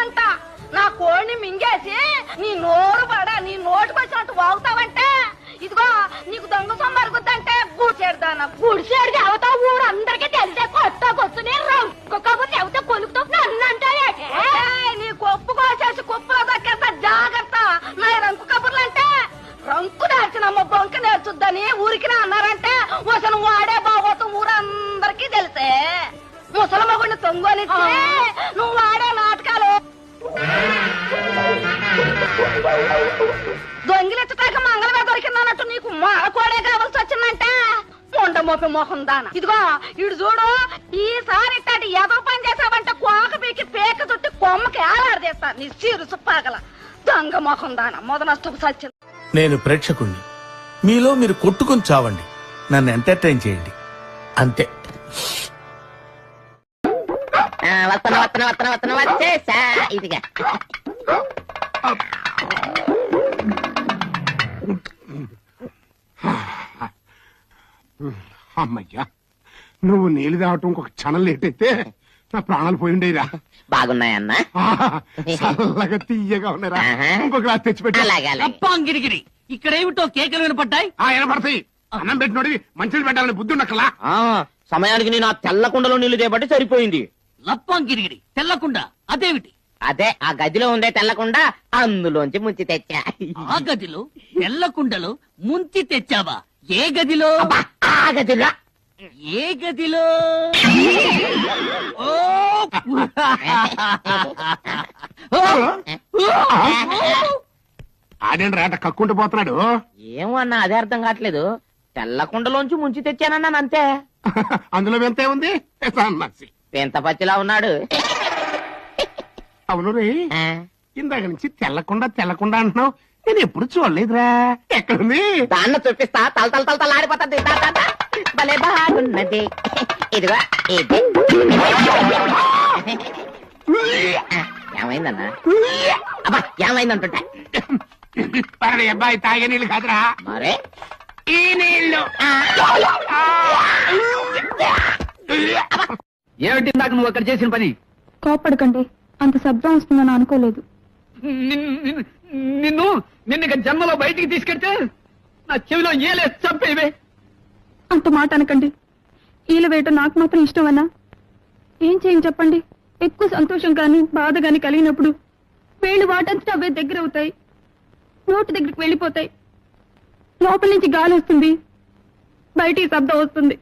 అంట. నా కోడిని మింగేసి నీ నోరు పడా నీ నోటుకు వచ్చినట్టు వాగుతావంటే ఇదిగో నీకు దొంగ సొమ్మరుగుద్దంటే గుడిసేడుదానా గుడిసేడు చెబుతా ఊరు అందరికీ తెలిసే కొత్త కొత్తనే రంకు కబురు చెబుతా కొలుకుతో నన్ను అంటారే. నీ కొప్పు కోసేసి కుప్పలో దక్కేస్తా జాగ్రత్త. నా రంకు కబుర్లు అంటే రంకు దాల్చినమ్మ బొంక నేర్చుద్దని ఊరికి అన్నారంటే అసలు వాడే బాగోతు ఊరందరికీ తెలిసే. ముసలమ్మగుడిని తొంగోనిచ్చి నువ్వు వాడే నాటకాలు దొంగిలించటాక మంగళ మీద దొరికిందన్నట్టు నీకు మాడకోడే కావాల్సి వచ్చిందంటే మొండ మోపి మోహం దాన. ఇదిగో ఇడు చూడు, ఈసారి ఇట్టాటి ఏదో పని చేసావంటే కోక పీకి పేక చుట్టి కొమ్మకి ఏలాడదీస్తా నీ చీరు సుప్పాగల దొంగ మోహం దాన మొదనష్టపు సచ్చింది. నేను ప్రేక్షకుణ్ణి, మీలో మీరు కొట్టుకుని చావండి, నన్ను ఎంటర్టైన్ చేయండి అంతే. వచ్చేసా ఇదిగా. అమ్మయ్యా, నువ్వు నీళ్ళు తాగటం ఇంకొక క్షణం లేట్ అయితే నా ప్రాణాలు పోయిండేరా. బాగున్నాయన్నా? చల్లగా తీయగా ఉన్నారా? ఇంకొక గ్లాస్ తెచ్చిపెట్టి. గిరిగిరి ఇక్కడేమిటో కేకలు వినపడ్డాయి. వినపడతాయి. అన్నం పెట్టినోడివి మంచిని పెట్టాలని బుద్ధి ఉండక్కలా. సమయానికి నేను ఆ తెల్ల కుండలో నీళ్లు చేపట్టి సరిపోయింది. లప్పంగిరిగిరి తెల్లకుండా అదేమిటి? అదే ఆ గదిలో ఉండే తెల్లకుండా అందులోంచి ముంచి తెచ్చా. ఆ గదిలో తెల్లకుండలో ముంచి తెచ్చావా? ఏ గదిలో? ఆ గదిలో. ఏ గదిలో? ఆడేంటి రాట కక్కుంటూ పోతున్నాడు. ఏమో అన్నా అదే అర్థం కావట్లేదు. తెల్లకుండలోంచి ముంచి తెచ్చానన్నాను అంతే. అందులో వింతే ఉంది. పెంత పచ్చిలా ఉన్నాడు. అవును రే, ఇందాక నుంచి తెల్లకుండా అంటున్నావు. నేను ఎప్పుడు చూడలేదురా. ఎక్కడుంది? దాన్ని చూపిస్తా. తల ఆడిపోతుంది. భలే బాగున్నది. ఇదిగో ఇది. ఏమైందన్నా? అబ్బా ఏమైందంటుంటా. అబ్బాయి తాగే నీళ్ళు కాదురా, మరే ఈ నీళ్ళు. ఏమిటి నాకు నువ్వు అక్కడ చేసిన పని? కోపడకండి, అంత శబ్దం వస్తుందని అనుకోలేదు. నిన్ను జన్మలో బయటికి తీసుకెళ్తే నా చెవిలో ఏలే చంపేవే. అంత మాట అనకండి. ఈల వేయటం నాకు మాత్రం ఇష్టమన్నా? ఏం చేయని చెప్పండి. ఎక్కువ సంతోషం గాని బాధ గాని కలిగినప్పుడు వేళ్ళు వాటంతట అవే దగ్గర అవుతాయి, నోటి దగ్గరికి వెళ్ళిపోతాయి. లోపల నుంచి గాలి వస్తుంది, బయటికి శబ్దం వస్తుంది.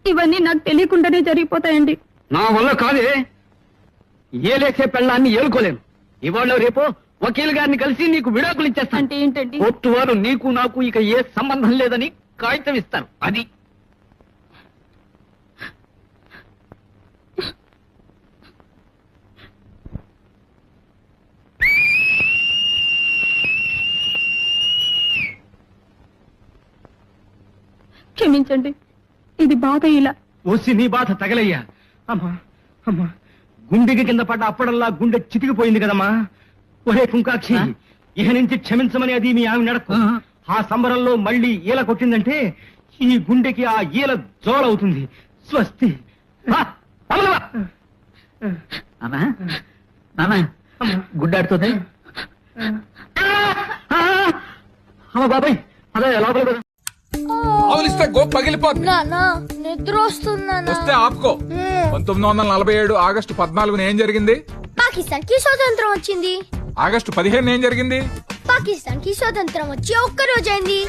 ఇవన్నీ నాకు తెలియకుండానే జరిగిపోతాయండి. నా వల్ల కాదే. ఏలేసే పెళ్ళాన్ని ఏలుకోలేను. ఇవాళ రేపు వకీల్ గారిని కలిసి నీకు విడాకులు ఇచ్చేస్తాను. అంటే ఏంటండి? కోర్టు వారు నీకు నాకు ఇక ఏ సంబంధం లేదని కాగితం ఇస్తారు. అది క్షమించండి, ఇది బాధ. ఇలా వచ్చి నీ బాధ తగలయ్యా. అమ్మా గుండెకి కింద పడ్డ అప్పడల్లా గుండె చితికిపోయింది కదమ్మా. ఒరే కుంకాక్షి, ఇహ నుంచి క్షమించమని అది మీ ఆమె నడకు. ఆ సంబరంలో మళ్ళీ ఈల కొట్టిందంటే ఈ గుండెకి ఆ ఈల జోలవుతుంది. స్వస్తి. గుడ్డాడుతుంది. అమ్మ బాబాయ్, అదే లోపల కదా. ఆవులిస్తే గో పగిలిపోతుంది. నిద్ర వస్తే ఆపుకో. 1947 ఆగస్టు 14 ఏం జరిగింది? పాకిస్తాన్ కి స్వతంత్రం వచ్చింది. ఆగస్టు 15 ఏం జరిగింది? పాకిస్తాన్ కి స్వతంత్రం వచ్చి ఒక్క రోజైంది.